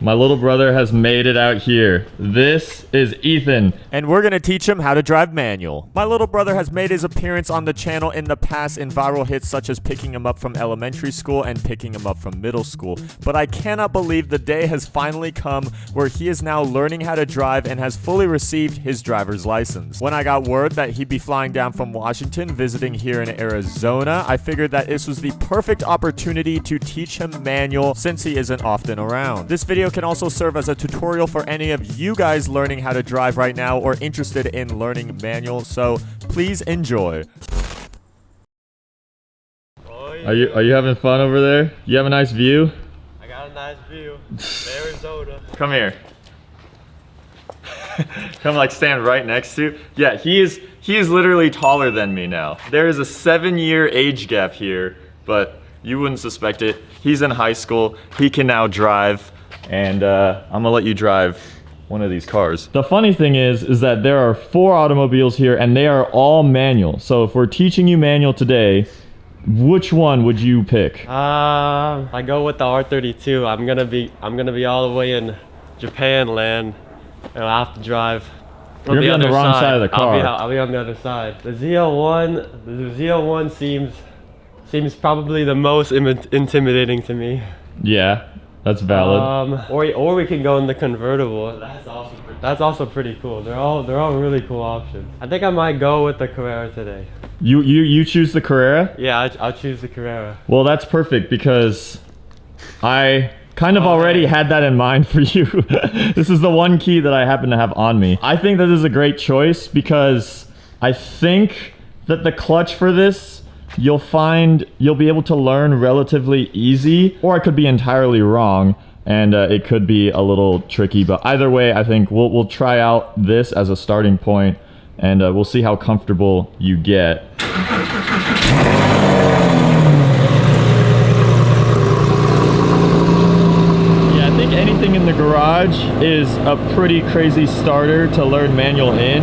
My little brother has made it out here. This is Ethan. And we're gonna teach him how to drive manual. My little brother has made his appearance on the channel in the past in viral hits such as picking him up from elementary school and picking him up from middle school. But I cannot believe the day has finally come where he is now learning how to drive and has fully received his driver's license. When I got word that he'd be flying down from Washington, visiting here in Arizona, I figured that this was the perfect opportunity to teach him manual since he isn't often around. This video can also serve as a tutorial for any of you guys learning how to drive right now or interested in learning manual, so please enjoy. Are you having fun over there? You have a nice view? I got a nice view. Arizona. Come here. Come like stand right next to. Yeah, he is literally taller than me now. There is a 7-year age gap here, but you wouldn't suspect it. He's in high school. He can now drive, and I'm gonna let you drive one of these cars. The funny thing is that there are 4 automobiles here, and they are all manual. So if we're teaching you manual today, which one would you pick? I go with the R32. I'm gonna be all the way in Japan land, and I'll have to drive. You're gonna be on the wrong side of the car. I'll be on the other side. The Z01 seems probably the most intimidating to me. Yeah, that's valid. Or we can go in the convertible. That's also pretty cool. They're all really cool options. I think I might go with the Carrera today. You choose the Carrera? Yeah, I'll choose the Carrera. Well, that's perfect because I kind of already had that in mind for you. This is the one key that I happen to have on me. I think that this is a great choice because I think that the clutch for this, you'll find you'll be able to learn relatively easy, or I could be entirely wrong and it could be a little tricky, but either way, I think we'll try out this as a starting point and we'll see how comfortable you get. Anything in the garage is a pretty crazy starter to learn manual in,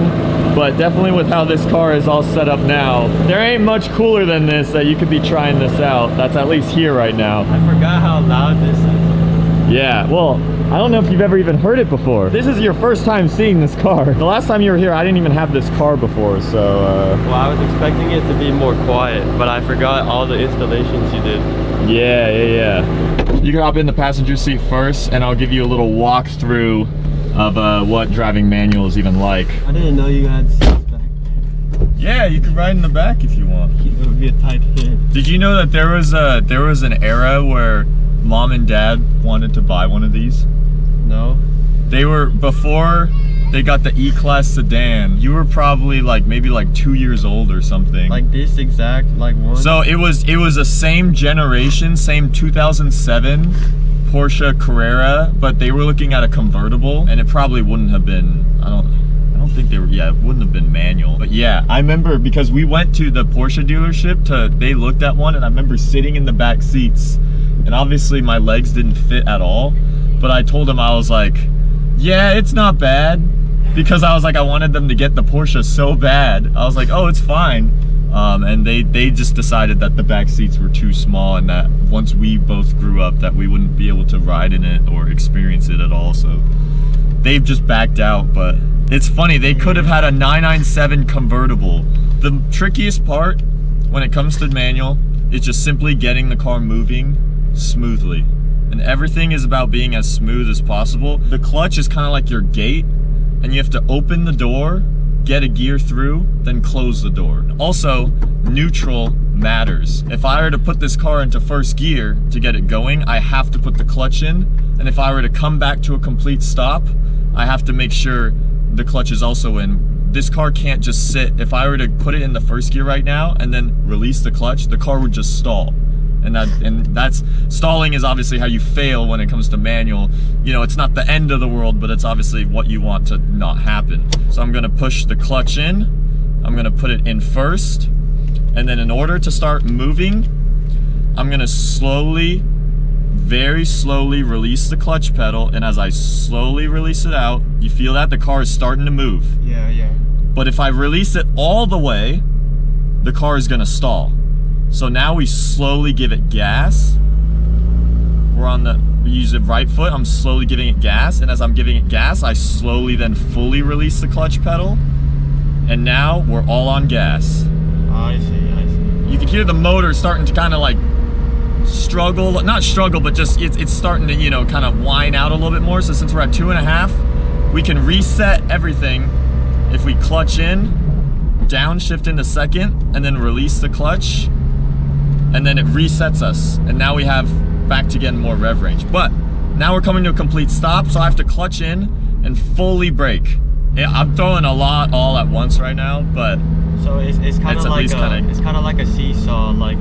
but definitely with how this car is all set up now, there ain't much cooler than this that you could be trying this out. That's at least here right now. I forgot how loud this is. Yeah, well, I don't know if you've ever even heard it before. This is your first time seeing this car. The last time you were here, I didn't even have this car before, so Well, I was expecting it to be more quiet, but I forgot all the installations you did. Yeah. You can hop in the passenger seat first, and I'll give you a little walkthrough of what driving manual is even like. I didn't know you had seats back there. Yeah, you can ride in the back if you want. It would be a tight fit. Did you know that there was an era where mom and dad wanted to buy one of these? No. They were, before they got the E-Class sedan, you were probably maybe 2 years old or something. Like this exact one? So it was the same generation, same 2007 Porsche Carrera, but they were looking at a convertible, and it probably wouldn't have been, I don't think they were, yeah, it wouldn't have been manual. But yeah, I remember because we went to the Porsche dealership they looked at one, and I remember sitting in the back seats, and obviously my legs didn't fit at all, but I told them, I was like, yeah, it's not bad, because I was like, I wanted them to get the Porsche so bad. I was like, oh, it's fine. And they just decided that the back seats were too small, and that once we both grew up that we wouldn't be able to ride in it or experience it at all, so they've just backed out. But it's funny, they could have had a 997 convertible. The trickiest part when it comes to manual is just simply getting the car moving smoothly, and everything is about being as smooth as possible. The clutch is kind of like your gate, and you have to open the door, get a gear through, then close the door. Also, neutral matters. If I were to put this car into first gear to get it going, I have to put the clutch in, and if I were to come back to a complete stop, I have to make sure the clutch is also in. This car can't just sit. If I were to put it in the first gear right now and then release the clutch, the car would just stall. And that's stalling is obviously how you fail when it comes to manual. You know, it's not the end of the world, but it's obviously what you want to not happen. So I'm gonna push the clutch in, I'm gonna put it in first, and then in order to start moving, I'm gonna slowly, very slowly release the clutch pedal, and as I slowly release it out, you feel that the car is starting to move. Yeah. But if I release it all the way, the car is gonna stall. So now we slowly give it gas. We're on the use the right foot, I'm slowly giving it gas, and as I'm giving it gas, I slowly then fully release the clutch pedal, and now we're all on gas. I see. You can hear the motor starting to kind of like struggle, not struggle, but just it's starting to, you know, kind of whine out a little bit more. So since we're at 2.5, we can reset everything if we clutch in, downshift into second, and then release the clutch, and then it resets us, and now we have back to getting more rev range. But now we're coming to a complete stop, so I have to clutch in and fully brake. Yeah, I'm throwing a lot all at once right now, but So it's kind of like it's kind of like a seesaw, like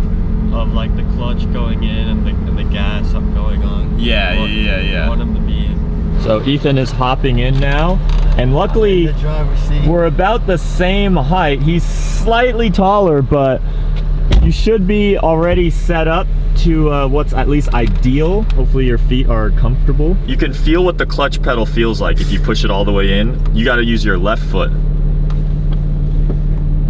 of like the clutch going in and the gas up going on. yeah. You want them to be in. So Ethan is hopping in now, and luckily The driver's seat. we're about the same height. He's slightly taller, but you should be already set up to what's at least ideal. Hopefully your feet are comfortable. You can feel what the clutch pedal feels like if you push it all the way in. You got to use your left foot.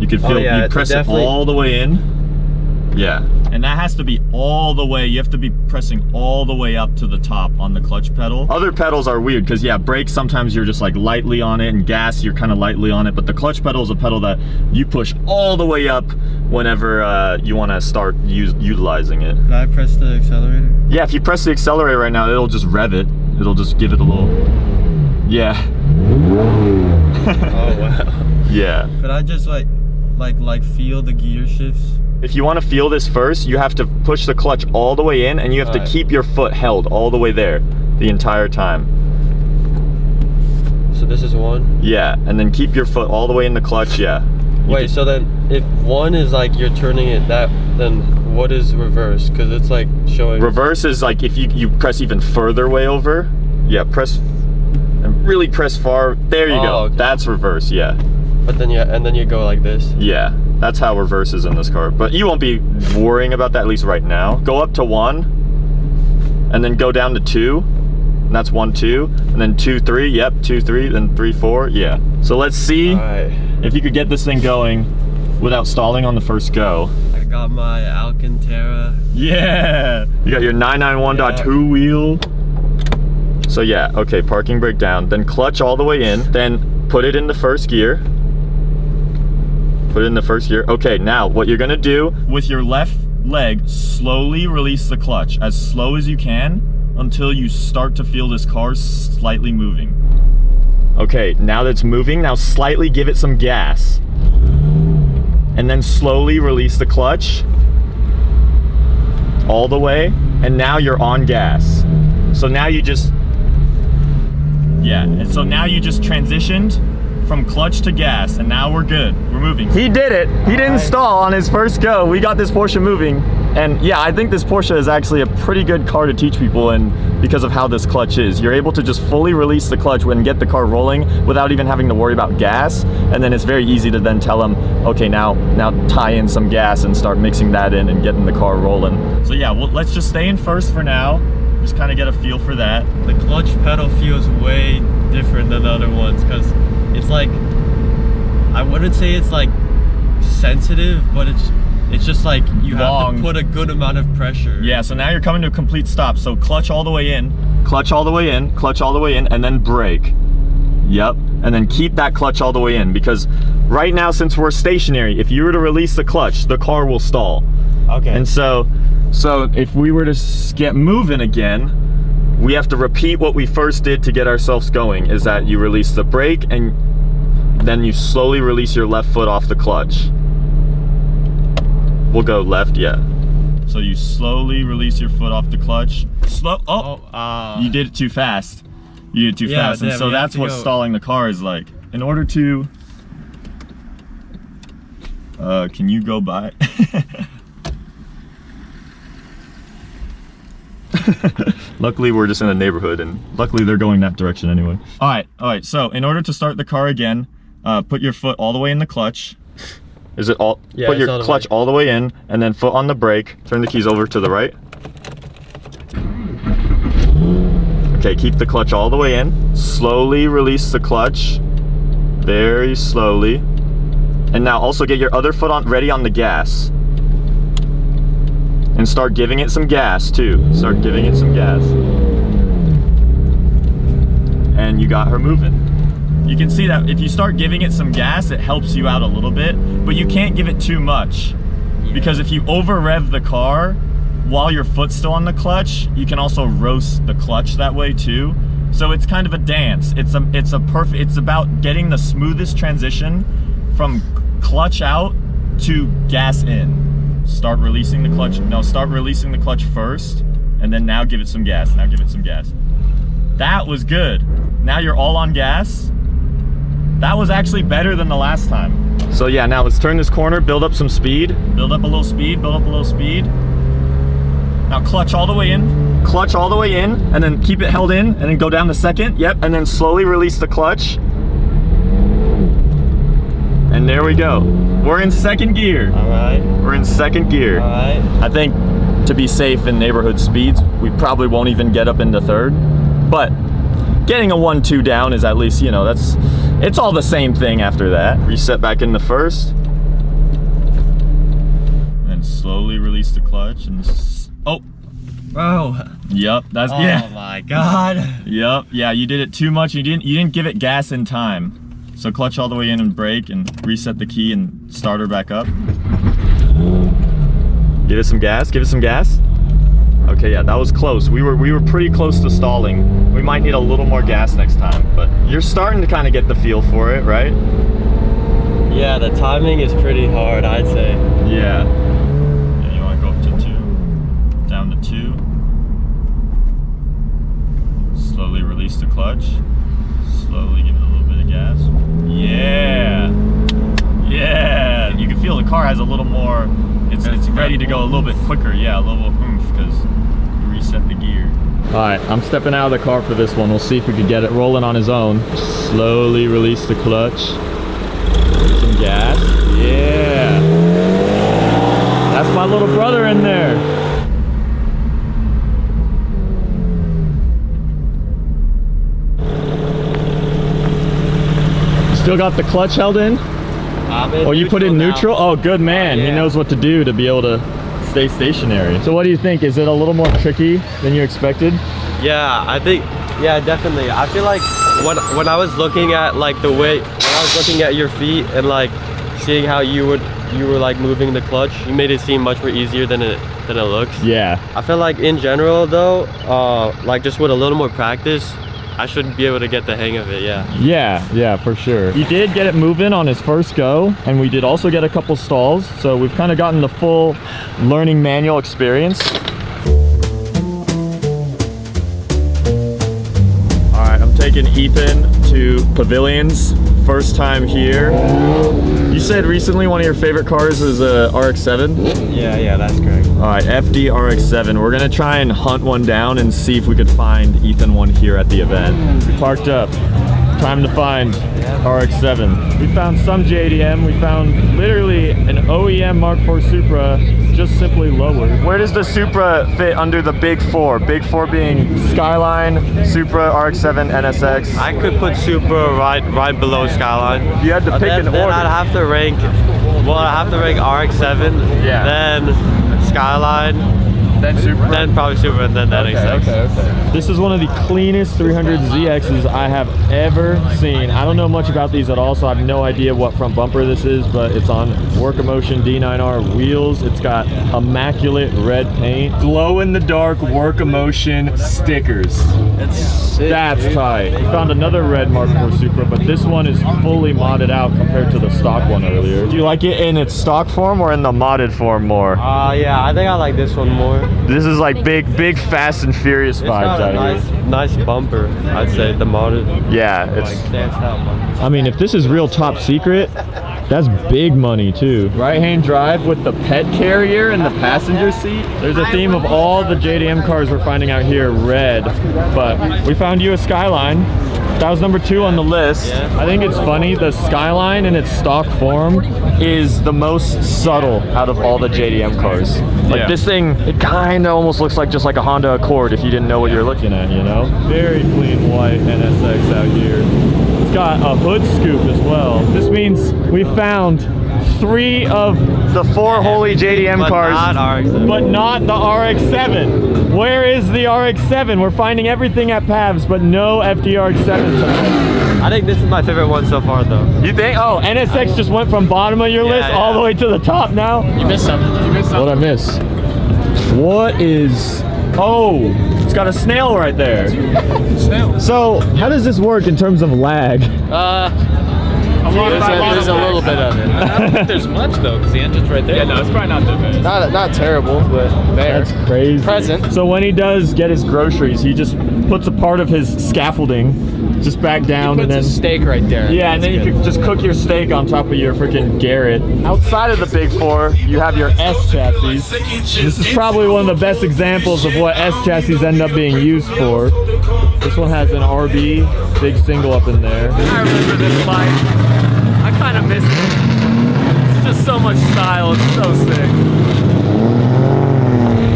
You can feel, yeah, you press it all the way in. Yeah. And that has to be all the way. You have to be pressing all the way up to the top on the clutch pedal. Other pedals are weird because, yeah, brakes, sometimes you're just like lightly on it, and gas, you're kind of lightly on it. But the clutch pedal is a pedal that you push all the way up whenever you want to start utilizing it. Can I press the accelerator? Yeah, if you press the accelerator right now, it'll just rev it. It'll just give it a little, yeah. Oh wow. Yeah. Could I just like feel the gear shifts? If you want to feel this first, you have to push the clutch all the way in, and you have to keep your foot held all the way there the entire time. So this is one? Yeah, and then keep your foot all the way in the clutch, yeah. Wait, so then if one is like you're turning it then what is reverse? Because it's like showing... Reverse is like if you press even further way over. Yeah, press, and really press far. There you go. Okay. That's reverse, yeah. But then you go like this? Yeah, that's how reverse is in this car. But you won't be worrying about that, at least right now. Go up to 1, and then go down to 2. And that's 1, 2, and then 2, 3. Yep, 2, 3, then 3, 4. Yeah. So let's see if you could get this thing going without stalling on the first go. I got my Alcantara. Yeah. You got your 991.2 wheel. So yeah, okay, parking brake down, then clutch all the way in, then put it in the first gear. Put it in the first gear. Okay, now what you're gonna do, with your left leg, slowly release the clutch, as slow as you can, until you start to feel this car slightly moving. Okay, now that it's moving, now slightly give it some gas. And then slowly release the clutch all the way, and now you're on gas. So now you just, yeah, and so now you just transitioned from clutch to gas, and now we're good. We're moving. He did it. He didn't stall on his first go. We got this Porsche moving. And yeah, I think this Porsche is actually a pretty good car to teach people, and because of how this clutch is. You're able to just fully release the clutch and get the car rolling without even having to worry about gas. And then it's very easy to then tell them, okay, now tie in some gas and start mixing that in and getting the car rolling. So yeah, well, let's just stay in first for now. Just kind of get a feel for that. The clutch pedal feels way different than the other ones, because it's like, I wouldn't say it's like sensitive, but it's just like you have to put a good amount of pressure. Yeah, so now you're coming to a complete stop. So clutch all the way in, clutch all the way in, clutch all the way in, and then brake. Yep, and then keep that clutch all the way in, because right now, since we're stationary, if you were to release the clutch, the car will stall. Okay. And so if we were to get moving again, we have to repeat what we first did to get ourselves going, is that you release the brake and then you slowly release your left foot off the clutch. We'll go left, yeah. So you slowly release your foot off the clutch. You did it too fast. You did it too fast, and so that's what stalling the car is like. In order to, can you go by? Luckily, we're just in a neighborhood, and luckily they're going that direction anyway. All right, so in order to start the car again, put your foot all the way in the clutch. Is it all? Yeah, put your clutch all the way in, and then foot on the brake. Turn the keys over to the right. Okay, keep the clutch all the way in. Slowly release the clutch. Very slowly. And now also get your other foot ready on the gas. And start giving it some gas too. Start giving it some gas. and you got her moving. You can see that if you start giving it some gas, it helps you out a little bit, but you can't give it too much. Because if you over rev the car while your foot's still on the clutch, you can also roast the clutch that way too. So it's kind of a dance. It's about getting the smoothest transition from clutch out to gas in. Start releasing the clutch. No, start releasing the clutch first, and then now give it some gas. Now give it some gas. That was good. Now you're all on gas. That was actually better than the last time. So yeah, now let's turn this corner, build up some speed. Build up a little speed, build up a little speed. Now clutch all the way in. Clutch all the way in, and then keep it held in, and then go down the second. Yep, and then slowly release the clutch. And there we go. We're in second gear. All right. We're in second gear. All right. I think to be safe in neighborhood speeds, we probably won't even get up into third. But getting a 1-2 down is at least, you know, it's all the same thing after that. Reset back into first. And slowly release the clutch and oh. Bro. Yep, that's Oh my God. Yep, yeah, you did it too much. You didn't give it gas in time. So clutch all the way in and brake and reset the key and start her back up. Give it some gas, give it some gas. Okay, yeah, that was close. We were pretty close to stalling. We might need a little more gas next time, but you're starting to kind of get the feel for it, right? Yeah, the timing is pretty hard, I'd say. Yeah. Yeah, you want to go up to 2, down to 2. Slowly release the clutch. Slowly give it a little bit of gas. Yeah. Yeah. You can feel the car has a little more, it's ready to go a little bit quicker. Yeah, a little oomph because you reset the gear. All right, I'm stepping out of the car for this one. We'll see if we can get it rolling on his own. Slowly release the clutch. Some gas. Yeah. That's my little brother in there. Still got the clutch held in? Oh, you put it in neutral? Oh, good man. Yeah. He knows what to do to be able to stay stationary. So what do you think? Is it a little more tricky than you expected? Yeah, I think, yeah, definitely. I feel like when I was looking at like the way, when I was looking at your feet and like seeing how you were like moving the clutch, you made it seem much more easier than it looks. Yeah. I feel like in general though, like just with a little more practice, I should be able to get the hang of it, yeah. Yeah, for sure. He did get it moving on his first go, and we did also get a couple stalls, so we've kind of gotten the full learning manual experience. All right, I'm taking Ethan to Pavilions. First time here. You said recently one of your favorite cars is a RX-7? Yeah, that's correct. All right, FD RX-7. We're gonna try and hunt one down and see if we could find Ethan one here at the event. We parked up. Time to find RX-7. We found some JDM. We found literally an OEM Mark IV Supra, just simply lower. Where does the Supra fit under the big four? Big four being Skyline, Supra, RX-7, NSX. I could put Supra right below Skyline. You had to pick an order. Then I'd have to rank, well, I'd have to rank RX-7, yeah. Then Skyline, then Supra? Then probably Supra, and then NSX. Okay. This is one of the cleanest 300ZXs I have ever seen. I don't know much about these at all, so I have no idea what front bumper this is, but it's on Work-A-Motion D9R wheels. It's got immaculate red paint. Glow-in-the-dark Work-A-Motion stickers. That's tight. We found another red Mark IV Supra, but this one is fully modded out compared to the stock one earlier. Do you like it in its stock form or in the modded form more? Yeah, I think I like this one more. This is like big Fast and Furious vibes out here. Nice bumper, I'd say, the modded. Yeah, it's. Like, stands out bumper. I mean, if this is real top secret, that's big money too. Right-hand drive with the pet carrier in the passenger seat. There's a theme of all the JDM cars we're finding out here, red. But we found you a Skyline. That was number 2 on the list. Yeah. I think it's funny, the Skyline in its stock form is the most subtle out of all the JDM cars. Like this thing, it kind of almost looks like just like a Honda Accord if you didn't know what you're looking at, you know? Very clean white NSX out here. It's got a hood scoop as well. This means we found 3 of the 4 holy JDM cars, but not the RX-7. Where is the RX-7? We're finding everything at Pavs, but no FDRX-7 tonight. I think this is my favorite one so far, though. You think? Oh, NSX just went from bottom of your list all the way to the top now? You missed something. What'd I miss? What is... Oh, it's got a snail right there. Snail. So, how does this work in terms of lag? There's a little bit of it. I don't think there's much though, because the engine's right there. Yeah, no, it's probably not that bad. Not terrible, but there. That's crazy. Present. So when he does get his groceries, he just puts a part of his scaffolding just back down, He puts and then a steak right there. yeah, and then you can just cook your steak on top of your freaking Garrett. Outside of the big 4, you have your S chassis. This is probably one of the best examples of what S chassis end up being used for. This one has an RB, big single up in there. I remember this bike. I kind of miss it. It's just so much style. It's so sick.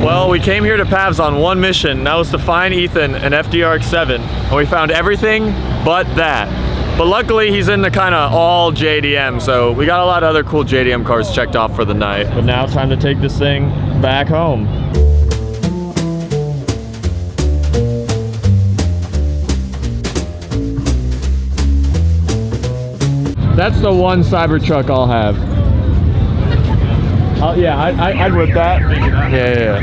Well, we came here to Pavs on one mission. That was to find Ethan an FDRX-7. And we found everything but that. But luckily, he's in the kind of all JDM, so we got a lot of other cool JDM cars checked off for the night. But now time to take this thing back home. That's the one Cybertruck I'll have. Yeah, I'd whip that. Yeah.